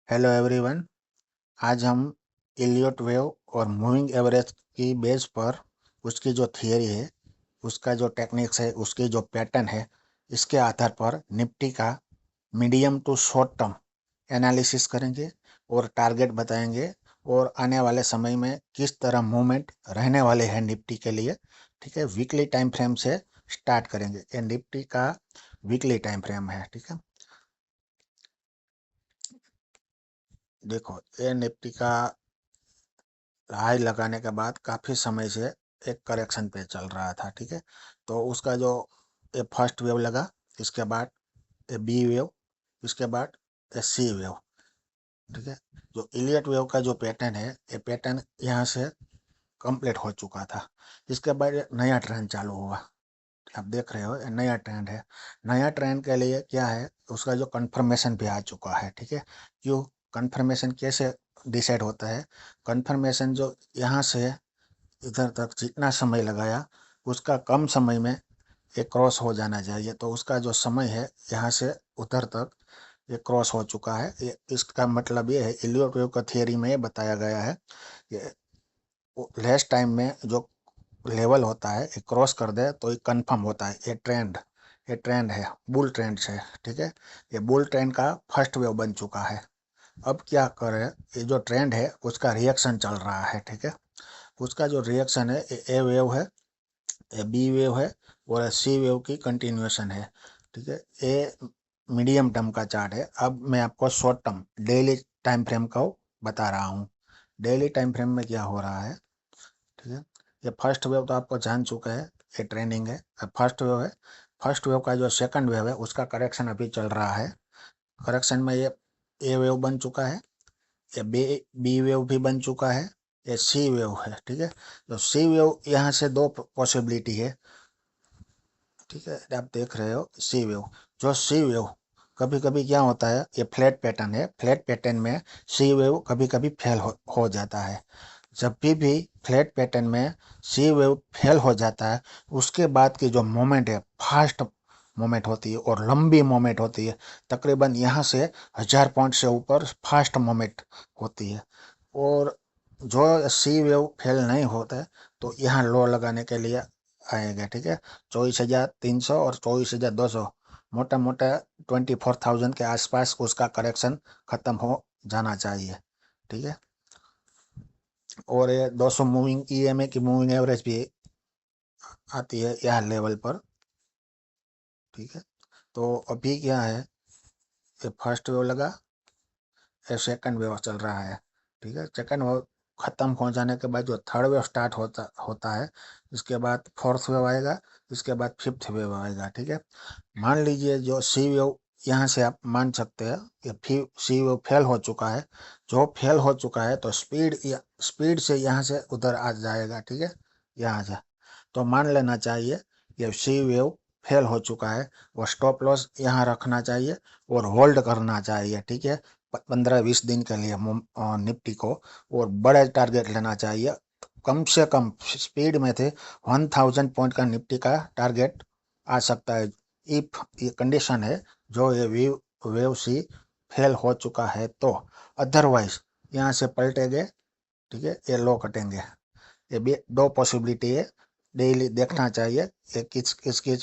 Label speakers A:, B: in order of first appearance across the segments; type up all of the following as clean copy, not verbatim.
A: Hello everyone. आज हम Elliot wave और मूविंग एवरेज की बेस पर उसकी जो थियरी है, उसका जो टेक्निक्स है, उसकी जो पैटर्न है, इसके आधार पर निफ्टी का medium to short term analysis करेंगे और टारगेट बताएंगे और आने वाले समय में किस तरह मूवमेंट रहने वाले हैं निफ्टी के लिए। ठीक है, वीकली टाइम फ्रेम से स्टार्ट करेंगे। ये निफ्टी का वीकली टाइम फ्रेम है। ठीक है, देखो ये निफ्टी का हाई लगाने के बाद काफ़ी समय से एक करेक्शन पे चल रहा था। ठीक है, तो उसका जो ये फर्स्ट वेव लगा, इसके बाद ये बी वेव, इसके बाद ये सी वेव। ठीक है, जो इलियट वेव का जो पैटर्न है, ये पैटर्न यहाँ से कंप्लीट हो चुका था। इसके बाद एक नया ट्रेंड चालू हुआ। आप देख रहे हो ये नया ट्रेंड है। नया ट्रेंड के लिए क्या है, उसका जो कंफर्मेशन भी आ चुका है। ठीक है, क्यों कंफर्मेशन कैसे डिसाइड होता है? कंफर्मेशन जो यहाँ से इधर तक जितना समय लगाया, उसका कम समय में ये क्रॉस हो जाना चाहिए। तो उसका जो समय है यहाँ से उधर तक ये क्रॉस हो चुका है। ये इसका मतलब ये है, इलियट वेव का थियरी में ये बताया गया है कि लेस टाइम में जो लेवल होता है ये क्रॉस कर दे तो ये कंफर्म होता है। ये ट्रेंड है, बुल ट्रेंड है। ठीक है, ये बुल ट्रेंड का फर्स्ट वेव बन चुका है। अब क्या करें, ये जो ट्रेंड है उसका रिएक्शन चल रहा है। ठीक है, उसका जो रिएक्शन है, ए वेव है, ये बी वेव है और सी वेव की कंटिन्यूएशन है। ठीक है, ये मीडियम टर्म का चार्ट है। अब मैं आपको short term daily time frame को बता रहा हूँ। डेली टाइम फ्रेम में क्या हो रहा है? ठीक है, ये फर्स्ट वेव तो आपको जान चुका है, ये ट्रेंडिंग है। फर्स्ट वेव है, फर्स्ट वेव का जो सेकंड वेव है उसका करेक्शन अभी चल रहा है। करेक्शन में ये ए वेव बन चुका है, ये बी वेव भी बन चुका है, ये सी वेव है। ठीक है, तो सी वेव यहाँ से दो पॉसिबिलिटी है। ठीक है, आप देख रहे हो सी वेव। जो सी वेव कभी कभी क्या होता है, ये फ्लैट पैटर्न है। फ्लैट पैटर्न में सी वेव कभी कभी फेल हो जाता है। जब भी फ्लैट पैटर्न में सी वेव फेल हो जाता है, उसके बाद की जो मोमेंट है, फास्ट मोमेंट होती है और लंबी मोमेंट होती है। तकरीबन यहाँ से 1000 पॉइंट से ऊपर फास्ट मोमेंट होती है। और जो सी वेव फेल नहीं होता है, तो यहाँ लो लगाने के लिए आएगा। ठीक है, 24,300 और 24,200, मोटा मोटा 24,000 के आसपास उसका करेक्शन खत्म हो जाना चाहिए। ठीक है, और ये 200 मूविंग ईएमए की मूविंग एवरेज भी आती है यह लेवल पर। ठीक है, तो अभी क्या है, ये फर्स्ट वेव लगा, ये सेकंड वेव चल रहा है। ठीक है, सेकंड वेव खत्म हो जाने के बाद जो थर्ड वेव स्टार्ट होता होता है, इसके बाद फोर्थ वेव आएगा, इसके बाद फिफ्थ वेव आएगा। ठीक है, मान लीजिए जो सी वेव, यहाँ से आप मान सकते हैं कि फिर सी वेव फेल हो चुका है। जो फेल हो चुका है तो स्पीड से यहाँ से उधर आ जाएगा। ठीक है, यहाँ से तो मान लेना चाहिए कि सी वेव फेल हो चुका है और स्टॉप लॉस यहाँ रखना चाहिए और होल्ड करना चाहिए। ठीक है, 15-20 दिन के लिए निफ्टी को, और बड़े टारगेट लेना चाहिए। कम से कम स्पीड में थे 1000 पॉइंट का निफ्टी का टारगेट आ सकता है। इफ ये कंडीशन है, जो ये वेव सी फेल हो चुका है तो। अदरवाइज यहाँ से पलटेंगे। ठीक है, ये लो कटेंगे। ये भी दो पॉसिबिलिटी है, डेली देखना चाहिए ये किसकी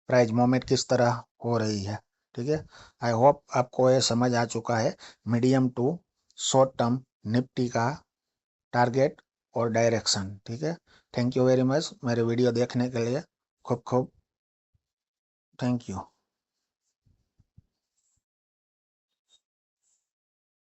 A: प्राइस मूवमेंट किस तरह हो रही है। ठीक है, आई होप आपको ये समझ आ चुका है medium to short term Nifty का टारगेट और डायरेक्शन। ठीक है, थैंक यू वेरी मच मेरे वीडियो देखने के लिए। खूब खूब थैंक यू।